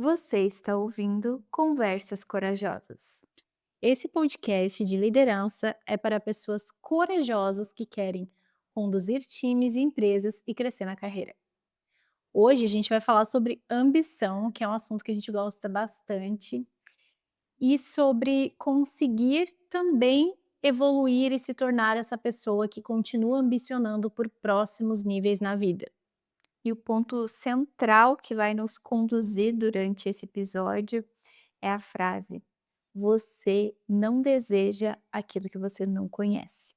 Você está ouvindo Conversas Corajosas. Esse podcast de liderança é para pessoas corajosas que querem conduzir times e empresas e crescer na carreira. Hoje a gente vai falar sobre ambição, que é um assunto que a gente gosta bastante, e sobre conseguir também evoluir e se tornar essa pessoa que continua ambicionando por próximos níveis na vida. E o ponto central que vai nos conduzir durante esse episódio é a frase: Você não deseja aquilo que você não conhece.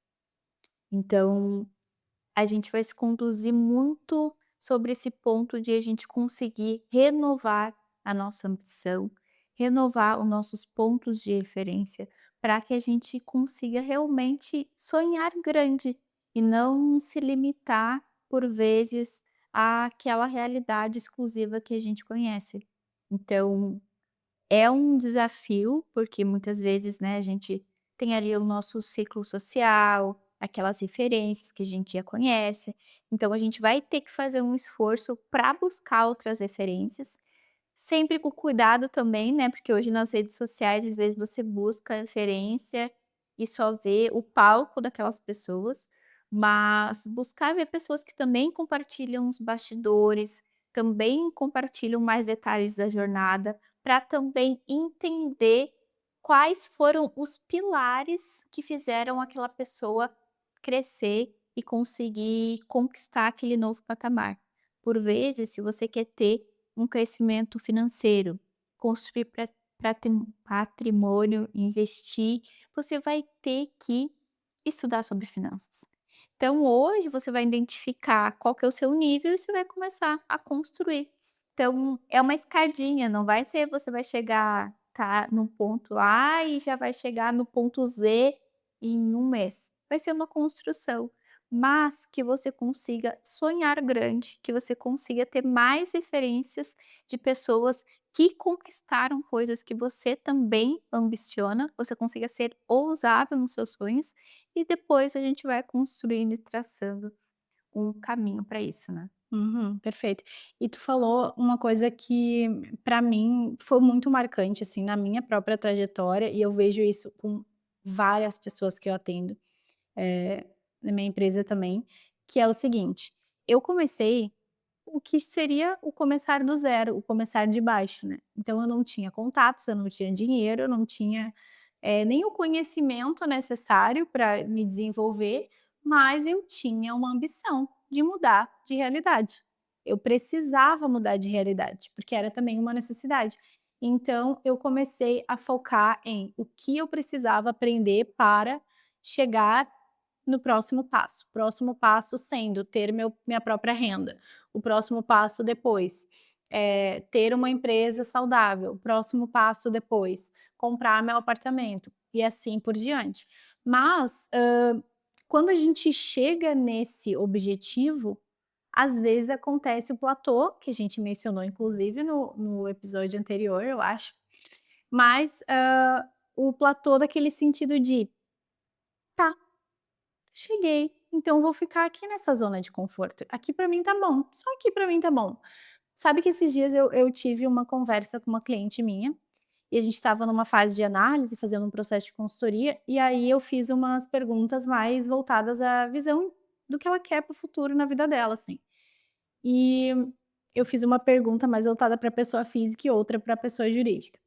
Então, a gente vai se conduzir muito sobre esse ponto de a gente conseguir renovar a nossa ambição, renovar os nossos pontos de referência, para que a gente consiga realmente sonhar grande e não se limitar, por vezes, àquela realidade exclusiva que a gente conhece. Então, é um desafio, porque muitas vezes, né, a gente tem ali o nosso ciclo social, aquelas referências que a gente já conhece, então a gente vai ter que fazer um esforço para buscar outras referências, sempre com cuidado também, né, porque hoje nas redes sociais, às vezes, você busca referência e só vê o palco daquelas pessoas, mas buscar ver pessoas que também compartilham os bastidores, também compartilham mais detalhes da jornada, para também entender quais foram os pilares que fizeram aquela pessoa crescer e conseguir conquistar aquele novo patamar. Por vezes, se você quer ter um crescimento financeiro, construir patrimônio, investir, você vai ter que estudar sobre finanças. Então hoje você vai identificar qual que é o seu nível e você vai começar a construir. Então é uma escadinha, não vai ser você vai chegar, tá, no ponto A e já vai chegar no ponto Z em um mês. Vai ser uma construção, mas que você consiga sonhar grande, que você consiga ter mais referências de pessoas que conquistaram coisas que você também ambiciona, você consiga ser ousado nos seus sonhos e depois a gente vai construindo e traçando um caminho para isso, né. Uhum, perfeito. E tu falou uma coisa que para mim foi muito marcante, assim, na minha própria trajetória, e eu vejo isso com várias pessoas que eu atendo, na minha empresa também, que é o seguinte: eu comecei o que seria o começar do zero, o começar de baixo, né. Então eu não tinha contatos, eu não tinha dinheiro, eu não tinha, nem o conhecimento necessário para me desenvolver, mas eu tinha uma ambição de mudar de realidade. Eu precisava mudar de realidade, porque era também uma necessidade. Então eu comecei a focar em o que eu precisava aprender para chegar no próximo passo. Próximo passo sendo ter minha própria renda. O próximo passo depois, ter uma empresa saudável. O próximo passo depois, comprar meu apartamento e assim por diante. Mas, quando a gente chega nesse objetivo, às vezes acontece o platô, que a gente mencionou inclusive no episódio anterior, eu acho, mas, o platô daquele sentido de: "Tá, cheguei, então vou ficar aqui nessa zona de conforto. Aqui pra mim tá bom, só aqui pra mim tá bom". Sabe que esses dias eu tive uma conversa com uma cliente minha, e a gente estava numa fase de análise, fazendo um processo de consultoria, e aí eu fiz umas perguntas mais voltadas à visão do que ela quer para o futuro na vida dela, assim. E eu fiz uma pergunta mais voltada pra pessoa física e outra pra pessoa jurídica.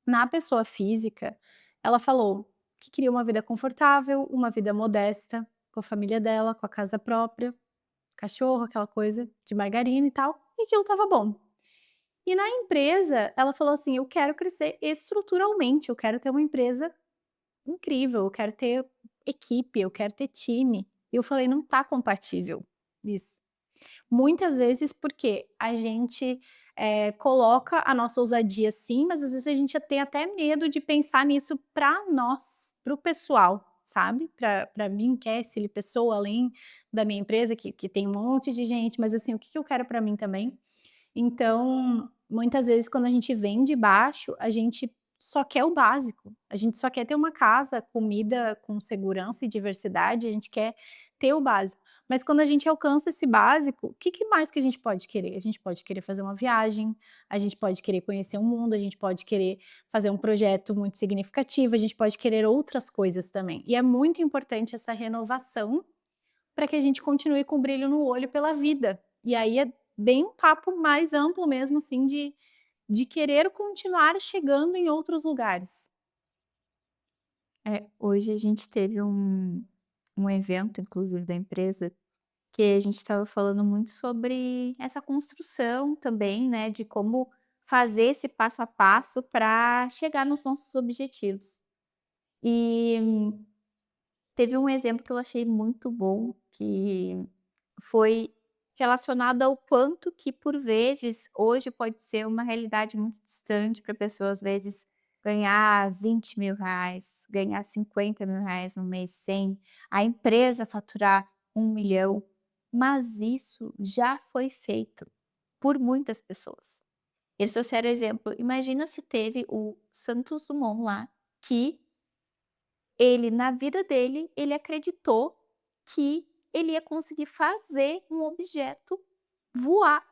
Na pessoa física, ela falou que queria uma vida confortável, uma vida modesta, com a família dela, com a casa própria, cachorro, aquela coisa de margarina e tal, e aquilo estava bom. E na empresa, ela falou assim: "Eu quero crescer estruturalmente, eu quero ter uma empresa incrível, eu quero ter equipe, eu quero ter time". E eu falei: "Não tá compatível isso". Muitas vezes porque a gente, coloca a nossa ousadia sim, mas às vezes a gente tem até medo de pensar nisso para nós, para o pessoal, sabe, para mim, Kessily, pessoa, além da minha empresa que tem um monte de gente, mas assim, o que que eu quero para mim também. Então, muitas vezes quando a gente vem de baixo, a gente só quer o básico, a gente só quer ter uma casa, comida com segurança e diversidade, a gente quer ter o básico. Mas quando a gente alcança esse básico, o que mais que a gente pode querer? A gente pode querer fazer uma viagem, a gente pode querer conhecer o mundo, a gente pode querer fazer um projeto muito significativo, a gente pode querer outras coisas também. E é muito importante essa renovação para que a gente continue com brilho no olho pela vida. E aí é bem um papo mais amplo mesmo, assim, de querer continuar chegando em outros lugares. É, hoje a gente teve um evento, inclusive da empresa, que a gente estava falando muito sobre essa construção também, né, de como fazer esse passo a passo para chegar nos nossos objetivos. E teve um exemplo que eu achei muito bom, que foi relacionado ao quanto que, por vezes, hoje pode ser uma realidade muito distante para a pessoa, às vezes, ganhar R$ 20.000, ganhar R$ 50.000 no mês, 100, a empresa faturar 1.000.000, mas isso já foi feito por muitas pessoas. Eles trouxeram exemplo, imagina se teve o Santos Dumont lá, que ele, na vida dele, ele acreditou que ele ia conseguir fazer um objeto voar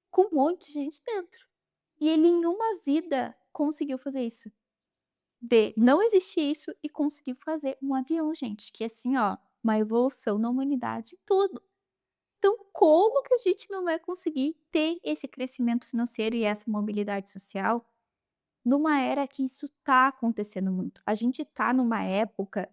com um monte de gente dentro. E ele em uma vida conseguiu fazer isso. De não existir isso e conseguiu fazer um avião, gente, que assim, ó, uma evolução na humanidade e tudo. Então, como que a gente não vai conseguir ter esse crescimento financeiro e essa mobilidade social numa era que isso está acontecendo muito? A gente está numa época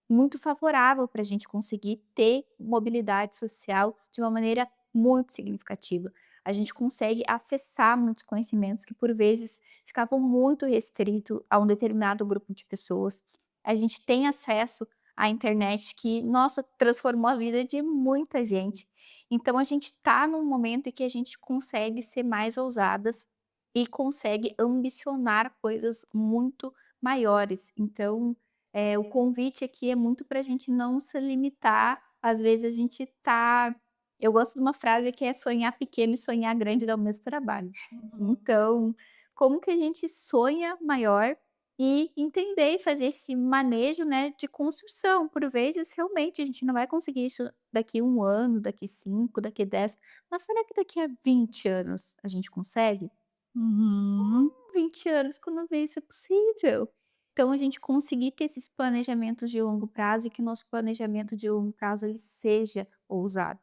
muito favorável para a gente conseguir ter mobilidade social de uma maneira muito significativa. A gente consegue acessar muitos conhecimentos que, por vezes, ficavam muito restrito a um determinado grupo de pessoas. A gente tem acesso à internet que, nossa, transformou a vida de muita gente. Então, a gente está num momento em que a gente consegue ser mais ousadas e consegue ambicionar coisas muito maiores. Então, o convite aqui é muito para a gente não se limitar, às vezes a gente tá eu gosto de uma frase que é: "Sonhar pequeno e sonhar grande dá o mesmo trabalho". Uhum. Então, como que a gente sonha maior e entender e fazer esse manejo, né, de construção. Por vezes, realmente, a gente não vai conseguir isso daqui 1 ano, daqui 5, daqui 10, mas será que daqui a 20 anos a gente consegue? Uhum. 20 anos, quando vê isso é possível. Então a gente conseguir ter esses planejamentos de longo prazo e que o nosso planejamento de longo prazo ele seja ousado.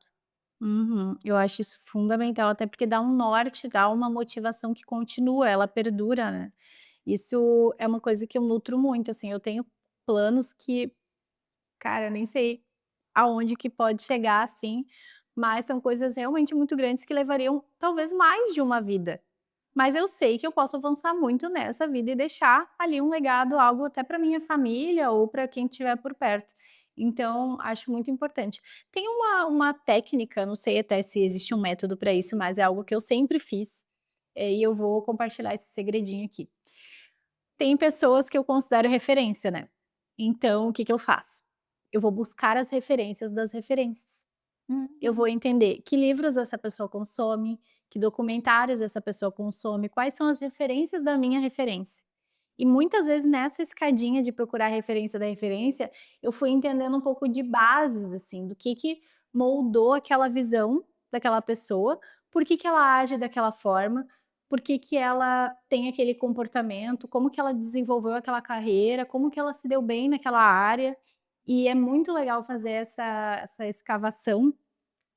Uhum. Eu acho isso fundamental, até porque dá um norte, dá uma motivação que continua, ela perdura, né. Isso é uma coisa que eu nutro muito, assim, eu tenho planos que, cara, eu nem sei aonde que pode chegar, assim, mas são coisas realmente muito grandes que levariam talvez mais de uma vida. Mas eu sei que eu posso avançar muito nessa vida e deixar ali um legado, algo até para minha família ou para quem estiver por perto. Então, acho muito importante. Tem uma técnica, não sei até se existe um método para isso, mas é algo que eu sempre fiz, e eu vou compartilhar esse segredinho aqui. Tem pessoas que eu considero referência, né. Então, o que que eu faço? Eu vou buscar as referências das referências. Eu Uhum. vou entender que livros essa pessoa consome, que documentários essa pessoa consome, quais são as referências da minha referência. E muitas vezes nessa escadinha de procurar a referência da referência, eu fui entendendo um pouco de bases, assim, do que moldou aquela visão daquela pessoa, por que que ela age daquela forma, por que que ela tem aquele comportamento, como que ela desenvolveu aquela carreira, como que ela se deu bem naquela área. E é muito legal fazer essa escavação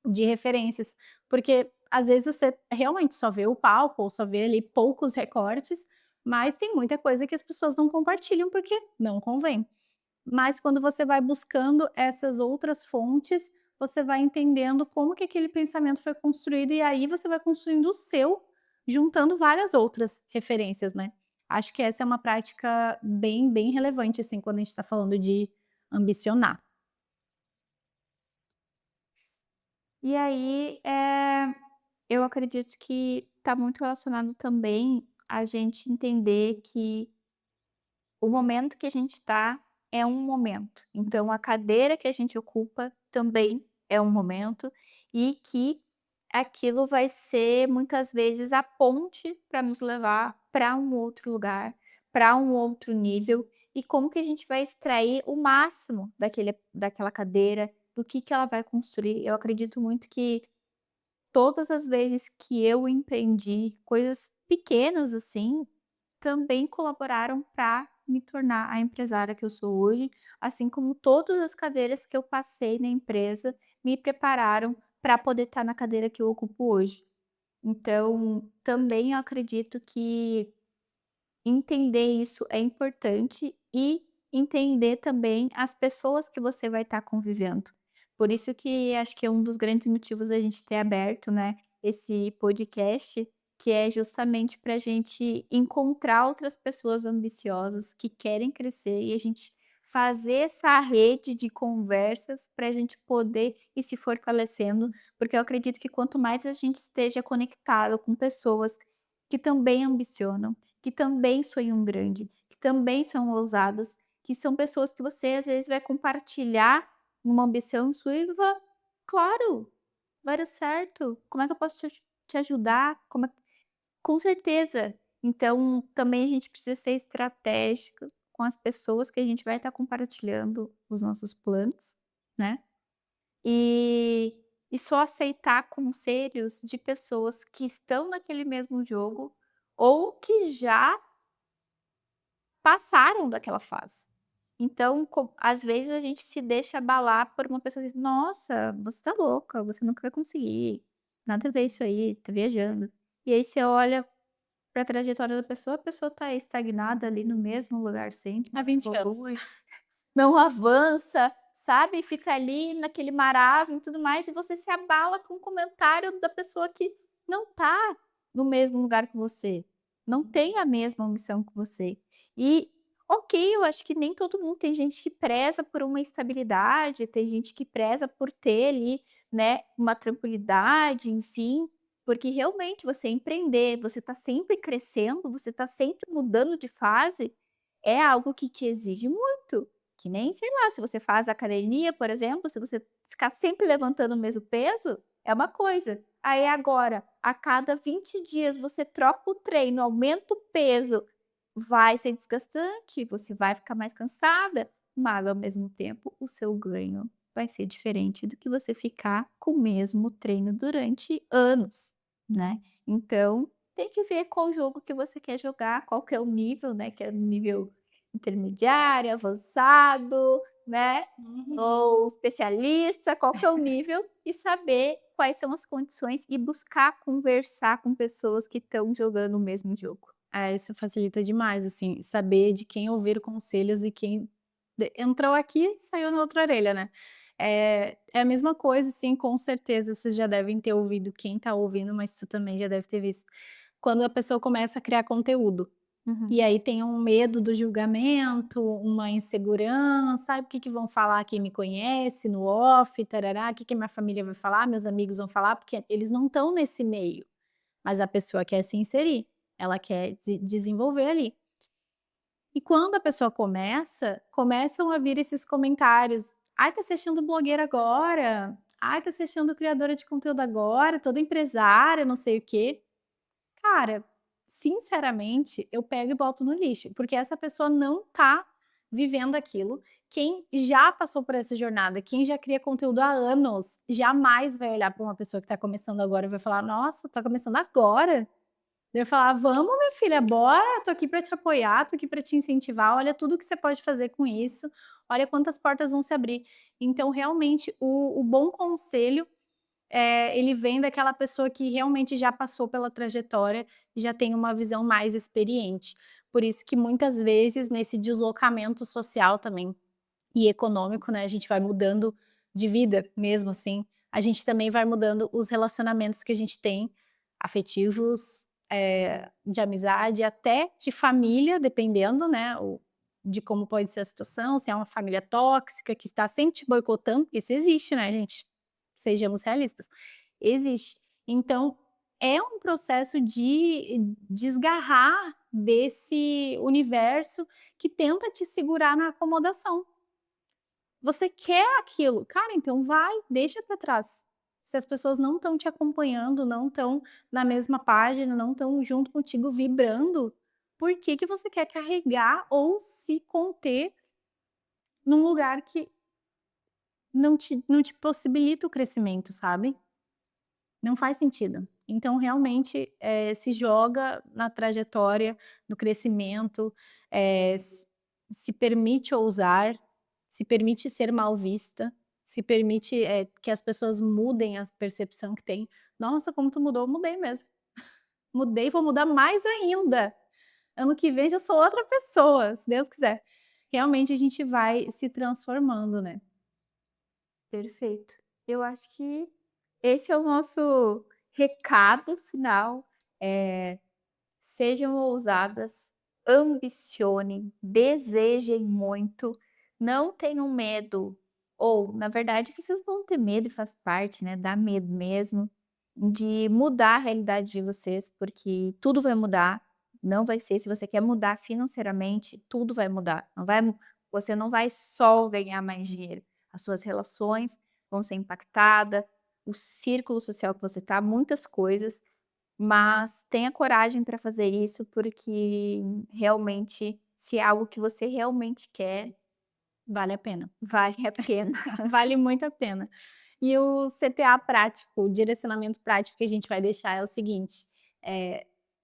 de referências, porque às vezes você realmente só vê o palco ou só vê ali poucos recortes, mas tem muita coisa que as pessoas não compartilham porque não convém. Mas quando você vai buscando essas outras fontes, você vai entendendo como que aquele pensamento foi construído e aí você vai construindo o seu, juntando várias outras referências, né. Acho que essa é uma prática bem relevante, assim, quando a gente está falando de ambicionar. E aí, eu acredito que está muito relacionado também a gente entender que o momento que a gente está é um momento. Então a cadeira que a gente ocupa também é um momento e que aquilo vai ser muitas vezes a ponte para nos levar para um outro lugar, para um outro nível e como que a gente vai extrair o máximo daquela cadeira, do que ela vai construir. Eu acredito muito que todas as vezes que eu empreendi, coisas pequenas assim, também colaboraram para me tornar a empresária que eu sou hoje, assim como todas as cadeiras que eu passei na empresa me prepararam para poder estar na cadeira que eu ocupo hoje. Então, também eu acredito que entender isso é importante e entender também as pessoas que você vai estar convivendo. Por isso que acho que é um dos grandes motivos da gente ter aberto, né, esse podcast, que é justamente para a gente encontrar outras pessoas ambiciosas que querem crescer e a gente fazer essa rede de conversas para a gente poder ir se fortalecendo, porque eu acredito que quanto mais a gente esteja conectado com pessoas que também ambicionam, que também sonham grande, que também são ousadas, que são pessoas que você às vezes vai compartilhar uma ambição sua e claro, vai dar certo, como é que eu posso te ajudar? Como é com certeza. Então, também a gente precisa ser estratégico com as pessoas que a gente vai estar compartilhando os nossos planos, né, e só aceitar conselhos de pessoas que estão naquele mesmo jogo ou que já passaram daquela fase. Então, às vezes a gente se deixa abalar por uma pessoa que diz: "Nossa, você tá louca, você nunca vai conseguir, nada a ver isso aí, tá viajando". E aí você olha pra trajetória da pessoa, a pessoa tá estagnada ali no mesmo lugar sempre, Há não 20 anos. evolui. Não avança, sabe, fica ali naquele marasmo e tudo mais, e você se abala com o comentário da pessoa que não tá no mesmo lugar que você, não tem a mesma ambição que você. E, ok, eu acho que nem todo mundo tem gente que preza por uma estabilidade, tem gente que preza por ter ali, né, uma tranquilidade, enfim, porque realmente você empreender, você tá sempre crescendo, você tá sempre mudando de fase, é algo que te exige muito. Que nem, sei lá, se você faz academia, por exemplo, se você ficar sempre levantando o mesmo peso, é uma coisa. Aí agora, a cada 20 dias você troca o treino, aumenta o peso, vai ser desgastante, você vai ficar mais cansada, mas ao mesmo tempo o seu ganho vai ser diferente do que você ficar com o mesmo treino durante anos, né. Então, tem que ver qual jogo que você quer jogar, qual que é o nível, né, que é nível intermediário, avançado, né, Uhum. ou especialista, qual que é o nível, e saber quais são as condições e buscar conversar com pessoas que estão jogando o mesmo jogo. É, isso facilita demais, assim, saber de quem ouvir conselhos e quem entrou aqui e saiu na outra orelha, né. É a mesma coisa, assim, com certeza vocês já devem ter ouvido, quem tá ouvindo, mas tu também já deve ter visto, quando a pessoa começa a criar conteúdo. E Uhum. aí tem um medo do julgamento, uma insegurança, "Ai, o que que vão falar quem me conhece no off, tarará, o que que minha família vai falar, meus amigos vão falar", porque eles não estão nesse meio, mas a pessoa quer se inserir, ela quer desenvolver ali. E quando a pessoa começam a vir esses comentários: "Ai, tá se achando blogueira agora. Ai, tá se achando criadora de conteúdo agora, toda empresária, não sei o quê". Cara, sinceramente, eu pego e boto no lixo, porque essa pessoa não tá vivendo aquilo. Quem já passou por essa jornada, quem já cria conteúdo há anos, jamais vai olhar para uma pessoa que tá começando agora e vai falar: "Nossa, tá começando agora?". Eu ia falar: "Vamos, minha filha, bora, tô aqui para te apoiar, tô aqui para te incentivar, olha tudo que você pode fazer com isso, olha quantas portas vão se abrir". Então, realmente, o bom conselho, ele vem daquela pessoa que realmente já passou pela trajetória e já tem uma visão mais experiente. Por isso que muitas vezes nesse deslocamento social também e econômico, né, a gente vai mudando de vida mesmo assim, a gente também vai mudando os relacionamentos que a gente tem, afetivos, de amizade, até de família, dependendo, né, de como pode ser a situação, se é uma família tóxica que está sempre te boicotando, porque isso existe, né, gente, sejamos realistas, existe. Então, é um processo de desgarrar desse universo que tenta te segurar na acomodação. Você quer aquilo, cara, então vai, deixa para trás. Se as pessoas não estão te acompanhando, não estão na mesma página, não estão junto contigo vibrando, por que que você quer carregar ou se conter num lugar que não te possibilita o crescimento, sabe. Não faz sentido. Então realmente, se joga na trajetória, no crescimento, se permite ousar, se permite ser mal vista, se permite, que as pessoas mudem a percepção que tem. "Nossa, como tu mudou", "Mudei mesmo. Mudei, vou mudar mais ainda. Ano que vem já sou outra pessoa, se Deus quiser". Realmente a gente vai se transformando, né. Perfeito. Eu acho que esse é o nosso recado final, sejam ousadas, ambicionem, desejem muito, não tenham medo, ou na verdade vocês vão ter medo e faz parte, né, dá medo mesmo, de mudar a realidade de vocês, porque tudo vai mudar, não vai ser se você quer mudar financeiramente, tudo vai mudar, não vai você não vai só ganhar mais dinheiro, as suas relações vão ser impactada, o círculo social que você tá, muitas coisas, mas tenha coragem para fazer isso, porque realmente, se é algo que você realmente quer, Vale a pena. vale a pena. Vale muito a pena. E o CTA prático, o direcionamento prático que a gente vai deixar é o seguinte,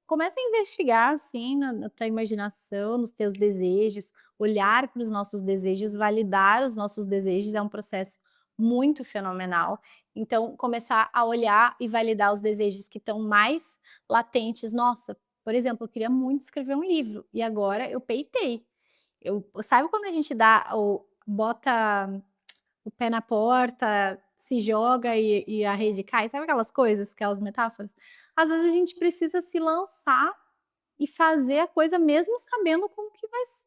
começa a investigar, assim, na tua imaginação, nos teus desejos, olhar para os nossos desejos, validar os nossos desejos é um processo muito fenomenal. Então, começar a olhar e validar os desejos que estão mais latentes. Nossa, por exemplo, eu queria muito escrever um livro e agora eu peitei. Sabe quando a gente bota o pé na porta, se joga e a rede cai, sabe aquelas coisas, aquelas metáforas? Às vezes a gente precisa se lançar e fazer a coisa mesmo sabendo como que vai s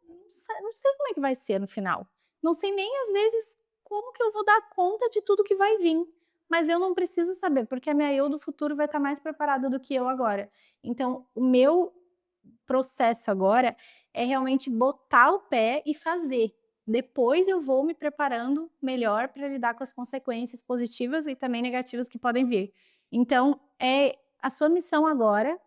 não sei como é que vai ser no final. Não sei nem às vezes como que eu vou dar conta de tudo que vai vir, mas eu não preciso saber, porque a minha eu do futuro vai estar mais preparada do que eu agora. Então o meu processo agora é realmente botar o pé e fazer. Depois eu vou me preparando melhor para lidar com as consequências positivas e também negativas que podem vir. Então, é a sua missão agora,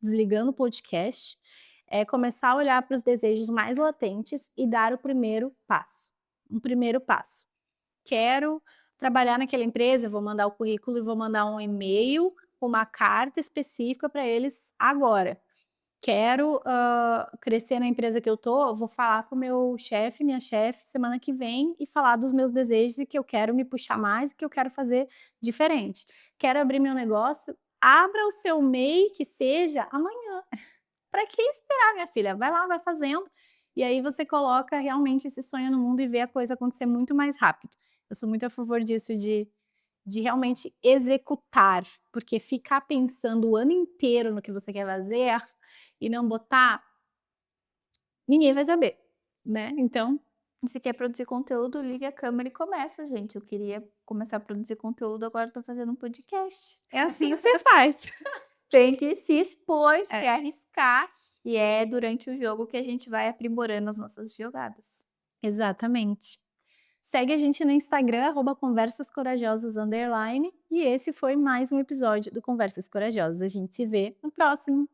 desligando o podcast, é começar a olhar para os desejos mais latentes e dar o primeiro passo. Um primeiro passo. Quero trabalhar naquela empresa, eu vou mandar o currículo e vou mandar um e-mail, uma carta específica para eles agora. Quero, crescer na empresa que eu tô, vou falar com o meu chefe, minha chefe, semana que vem e falar dos meus desejos e que eu quero me puxar mais e que eu quero fazer diferente. Quero abrir meu negócio, abra o seu MEI que seja amanhã. Para que esperar, minha filha? Vai lá, vai fazendo, e aí você coloca realmente esse sonho no mundo e vê a coisa acontecer muito mais rápido. Eu sou muito a favor disso de realmente executar, porque ficar pensando o ano inteiro no que você quer fazer e não botar, ninguém vai saber, né, então Se quer produzir conteúdo, liga a câmera e começa, gente. Eu queria começar a produzir conteúdo, agora estou fazendo um podcast. é assim que você faz. Tem que se expor, se É, arriscar, e é durante o jogo que a gente vai aprimorando as nossas jogadas. exatamente. Segue a gente no Instagram, @conversascorajosas_, e esse foi mais um episódio do Conversas Corajosas. A gente se vê no próximo.